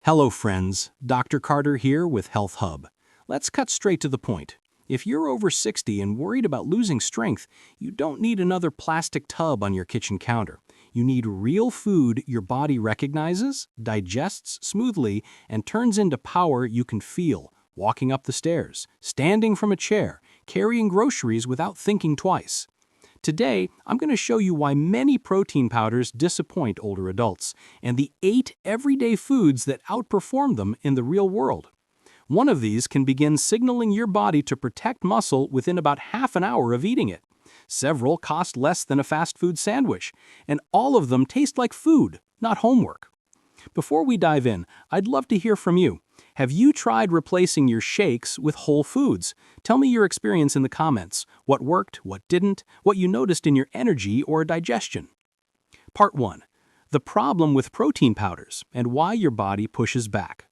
Hello friends, Dr. Carter here with Healthhub. Let's cut straight to the point. If you're over 60 and worried about losing strength, you don't need another plastic tub on your kitchen counter. You need real food your body recognizes, digests smoothly, and turns into power you can feel, walking up the stairs, standing from a chair, carrying groceries without thinking twice. Today, I'm going to show you why many protein powders disappoint older adults, and the 8 everyday foods that outperform them in the real world. One of these can begin signaling your body to protect muscle within about half an hour of eating it. Several cost less than a fast food sandwich, and all of them taste like food, not homework. Before we dive in, I'd love to hear from you. Have you tried replacing your shakes with whole foods? Tell me your experience in the comments. What worked, what didn't, what you noticed in your energy or digestion. Part 1. The problem with protein powders and why your body pushes back.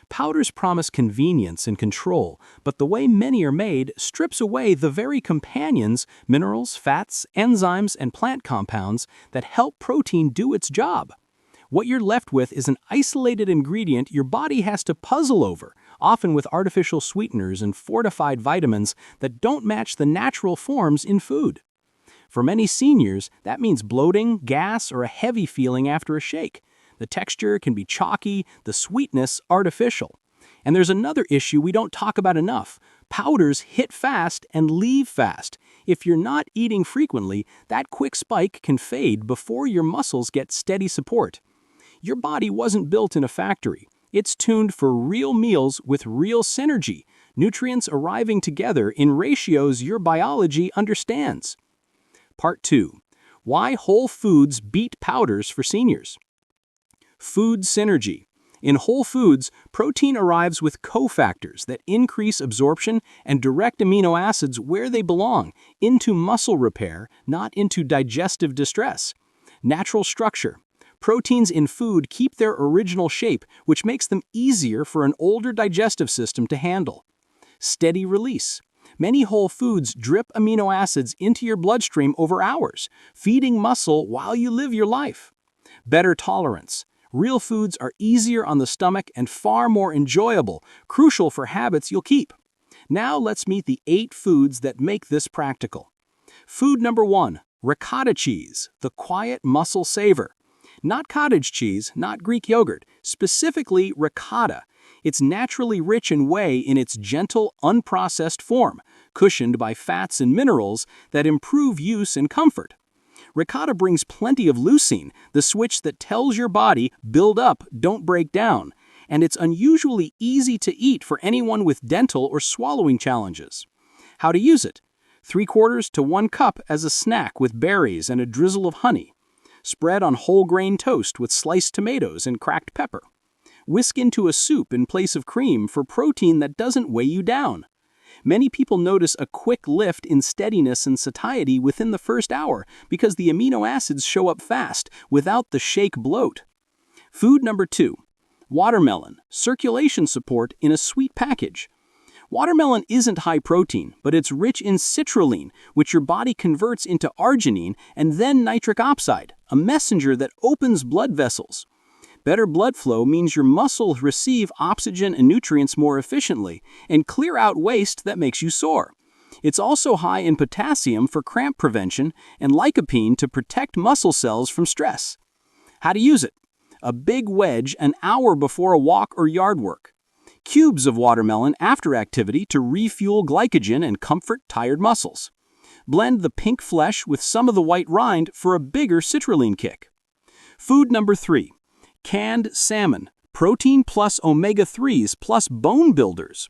Powders promise convenience and control, but the way many are made strips away the very companions, minerals, fats, enzymes, and plant compounds that help protein do its job. What you're left with is an isolated ingredient your body has to puzzle over, often with artificial sweeteners and fortified vitamins that don't match the natural forms in food. For many seniors, that means bloating, gas, or a heavy feeling after a shake. The texture can be chalky, the sweetness artificial. And there's another issue we don't talk about enough. Powders hit fast and leave fast. If you're not eating frequently, that quick spike can fade before your muscles get steady support. Your body wasn't built in a factory. It's tuned for real meals with real synergy, nutrients arriving together in ratios your biology understands. Part 2. Why whole foods beat powders for seniors. Food synergy. In whole foods, protein arrives with cofactors that increase absorption and direct amino acids where they belong, into muscle repair, not into digestive distress. Natural structure. Proteins in food keep their original shape, which makes them easier for an older digestive system to handle. Steady release. Many whole foods drip amino acids into your bloodstream over hours, feeding muscle while you live your life. Better tolerance. Real foods are easier on the stomach and far more enjoyable, crucial for habits you'll keep. Now let's meet the 8 foods that make this practical. Food number 1, ricotta cheese, the quiet muscle saver. Not cottage cheese, not Greek yogurt, specifically ricotta. It's naturally rich in whey in its gentle, unprocessed form, cushioned by fats and minerals that improve use and comfort. Ricotta brings plenty of leucine, the switch that tells your body, build up, don't break down, and it's unusually easy to eat for anyone with dental or swallowing challenges. How to use it? 3/4 to 1 cup as a snack with berries and a drizzle of honey. Spread on whole grain toast with sliced tomatoes and cracked pepper. Whisk into a soup in place of cream for protein that doesn't weigh you down. Many people notice a quick lift in steadiness and satiety within the first hour because the amino acids show up fast without the shake bloat. Food number 2, watermelon, circulation support in a sweet package. Watermelon isn't high protein, but it's rich in citrulline, which your body converts into arginine and then nitric oxide, a messenger that opens blood vessels. Better blood flow means your muscles receive oxygen and nutrients more efficiently and clear out waste that makes you sore. It's also high in potassium for cramp prevention and lycopene to protect muscle cells from stress. How to use it? A big wedge an hour before a walk or yard work. Cubes of watermelon after activity to refuel glycogen and comfort tired muscles. Blend the pink flesh with some of the white rind for a bigger citrulline kick. Food number 3. Canned salmon, protein plus omega-3s plus bone builders.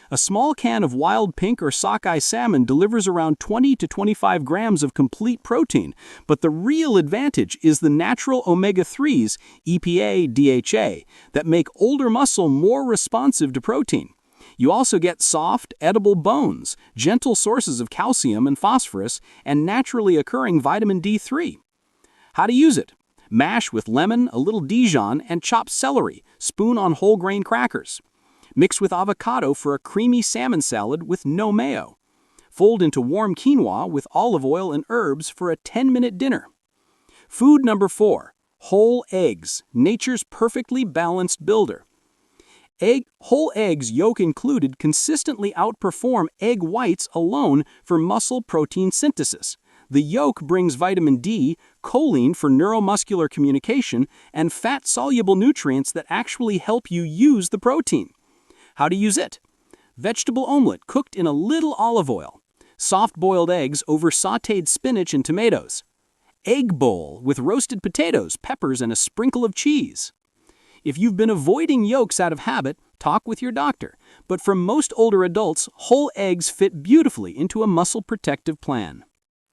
A small can of wild pink or sockeye salmon delivers around 20 to 25 grams of complete protein, but the real advantage is the natural omega-3s, EPA, DHA, that make older muscle more responsive to protein. You also get soft, edible bones, gentle sources of calcium and phosphorus, and naturally occurring vitamin D3. How to use it? Mash with lemon, a little Dijon, and chopped celery, spoon on whole grain crackers. Mix with avocado for a creamy salmon salad with no mayo. Fold into warm quinoa with olive oil and herbs for a 10-minute dinner. Food number 4, Whole eggs, nature's perfectly balanced builder. Whole eggs, yolk included, consistently outperform egg whites alone for muscle protein synthesis. The yolk brings vitamin D, choline for neuromuscular communication, and fat-soluble nutrients that actually help you use the protein. How to use it? Vegetable omelet cooked in a little olive oil. Soft-boiled eggs over sautéed spinach and tomatoes. Egg bowl with roasted potatoes, peppers, and a sprinkle of cheese. If you've been avoiding yolks out of habit, talk with your doctor. But for most older adults, whole eggs fit beautifully into a muscle protective plan.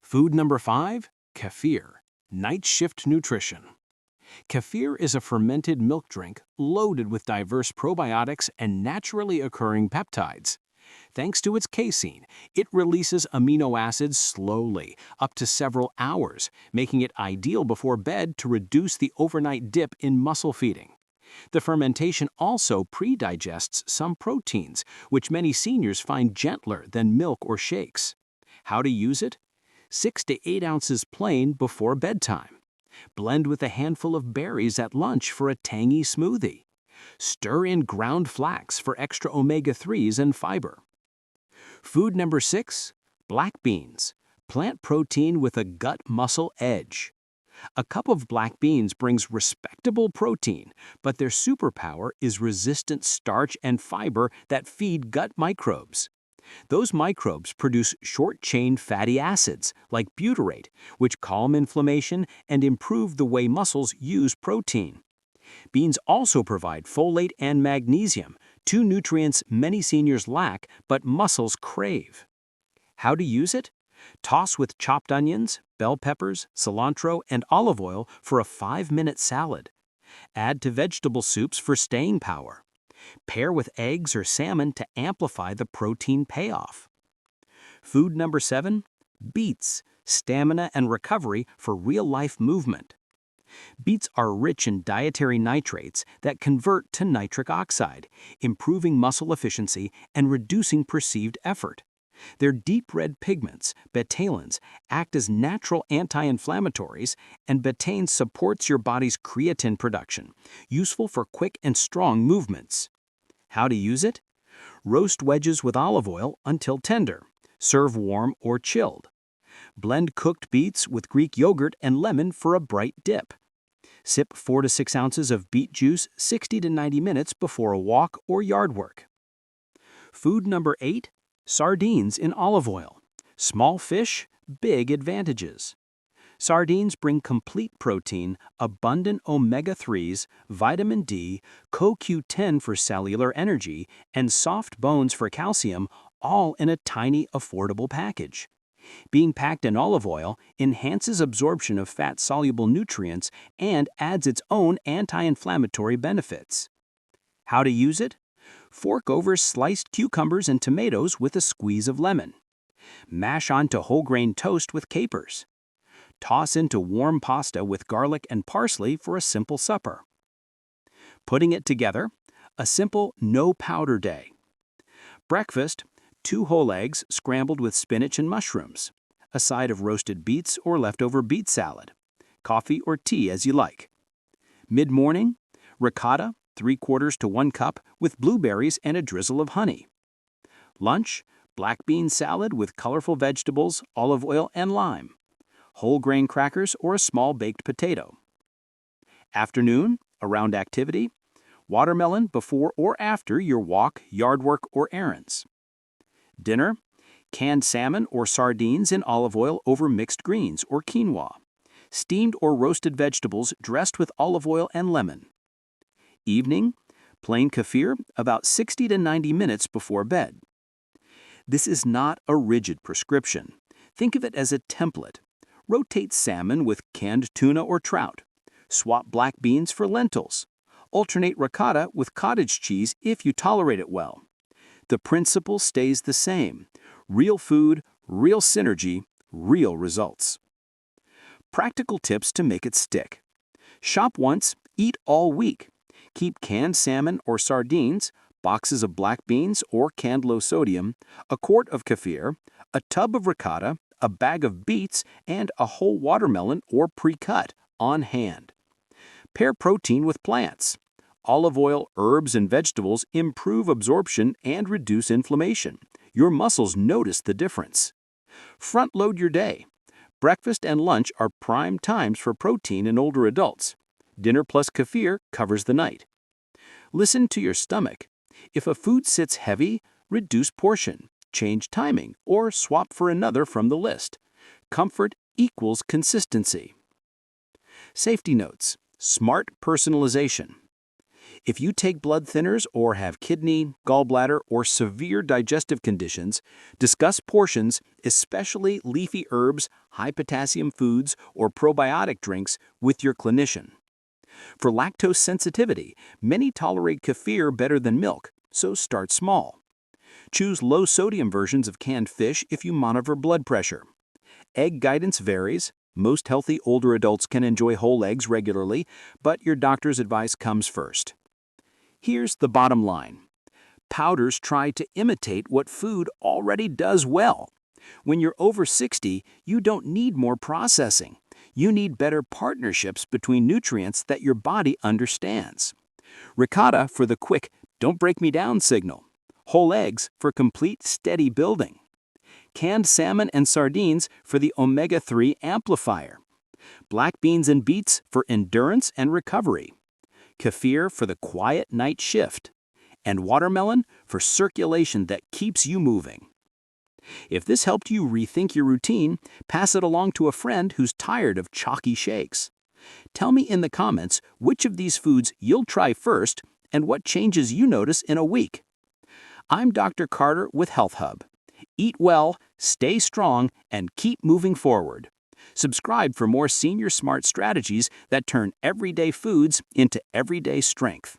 Food number 5, kefir, night shift nutrition. Kefir is a fermented milk drink loaded with diverse probiotics and naturally occurring peptides. Thanks to its casein, it releases amino acids slowly, up to several hours, making it ideal before bed to reduce the overnight dip in muscle feeding. The fermentation also pre-digests some proteins, which many seniors find gentler than milk or shakes. How to use it? 6 to 8 ounces plain before bedtime. Blend with a handful of berries at lunch for a tangy smoothie. Stir in ground flax for extra omega-3s and fiber. Food number 6, black beans, plant protein with a gut muscle edge. A cup of black beans brings respectable protein, but their superpower is resistant starch and fiber that feed gut microbes. Those microbes produce short-chain fatty acids, like butyrate, which calm inflammation and improve the way muscles use protein. Beans also provide folate and magnesium, 2 nutrients many seniors lack but muscles crave. How to use it? Toss with chopped onions, bell peppers, cilantro, and olive oil for a 5-minute salad. Add to vegetable soups for staying power. Pair with eggs or salmon to amplify the protein payoff. Food number 7, beets, stamina and recovery for real-life movement. Beets are rich in dietary nitrates that convert to nitric oxide, improving muscle efficiency and reducing perceived effort. Their deep red pigments, betalains, act as natural anti-inflammatories, and betaine supports your body's creatine production, useful for quick and strong movements. How to use it? Roast wedges with olive oil until tender. Serve warm or chilled. Blend cooked beets with Greek yogurt and lemon for a bright dip. Sip 4 to 6 ounces of beet juice 60 to 90 minutes before a walk or yard work. Food number 8, sardines in olive oil. Small fish, big advantages. Sardines bring complete protein, abundant omega-3s, vitamin D, CoQ10 for cellular energy, and soft bones for calcium, all in a tiny, affordable package. Being packed in olive oil enhances absorption of fat-soluble nutrients and adds its own anti-inflammatory benefits. How to use it? Fork over sliced cucumbers and tomatoes with a squeeze of lemon. Mash onto whole grain toast with capers. Toss into warm pasta with garlic and parsley for a simple supper. Putting it together, a simple no-powder day. Breakfast, 2 whole eggs scrambled with spinach and mushrooms. A side of roasted beets or leftover beet salad. Coffee or tea as you like. Mid-morning, ricotta, 3/4 to 1 cup with blueberries and a drizzle of honey. Lunch, black bean salad with colorful vegetables, olive oil, and lime. Whole grain crackers or a small baked potato. Afternoon, around activity, watermelon before or after your walk, yard work, or errands. Dinner, canned salmon or sardines in olive oil over mixed greens or quinoa. Steamed or roasted vegetables dressed with olive oil and lemon. Evening, plain kefir about 60 to 90 minutes before bed. This is not a rigid prescription. Think of it as a template. Rotate salmon with canned tuna or trout. Swap black beans for lentils. Alternate ricotta with cottage cheese if you tolerate it well. The principle stays the same. Real food, real synergy, real results. Practical tips to make it stick. Shop once, eat all week. Keep canned salmon or sardines, boxes of black beans or canned low sodium, a quart of kefir, a tub of ricotta, a bag of beets, and a whole watermelon or pre-cut on hand. Pair protein with plants. Olive oil, herbs, and vegetables improve absorption and reduce inflammation. Your muscles notice the difference. Front-load your day. Breakfast and lunch are prime times for protein in older adults. Dinner plus kefir covers the night. Listen to your stomach. If a food sits heavy, reduce portion, change timing, or swap for another from the list. Comfort equals consistency. Safety notes. Smart personalization. If you take blood thinners or have kidney, gallbladder, or severe digestive conditions, discuss portions, especially leafy herbs, high-potassium foods, or probiotic drinks, with your clinician. For lactose sensitivity, many tolerate kefir better than milk, so start small. Choose low-sodium versions of canned fish if you monitor blood pressure. Egg guidance varies. Most healthy older adults can enjoy whole eggs regularly, but your doctor's advice comes first. Here's the bottom line. Powders try to imitate what food already does well. When you're over 60, you don't need more processing. You need better partnerships between nutrients that your body understands. Ricotta for the quick, don't break me down signal. Whole eggs for complete, steady building. Canned salmon and sardines for the omega-3 amplifier. Black beans and beets for endurance and recovery. Kefir for the quiet night shift. And watermelon for circulation that keeps you moving. If this helped you rethink your routine, pass it along to a friend who's tired of chalky shakes. Tell me in the comments which of these foods you'll try first and what changes you notice in a week. I'm Dr. Carter with Healthhub. Eat well, stay strong, and keep moving forward. Subscribe for more senior smart strategies that turn everyday foods into everyday strength.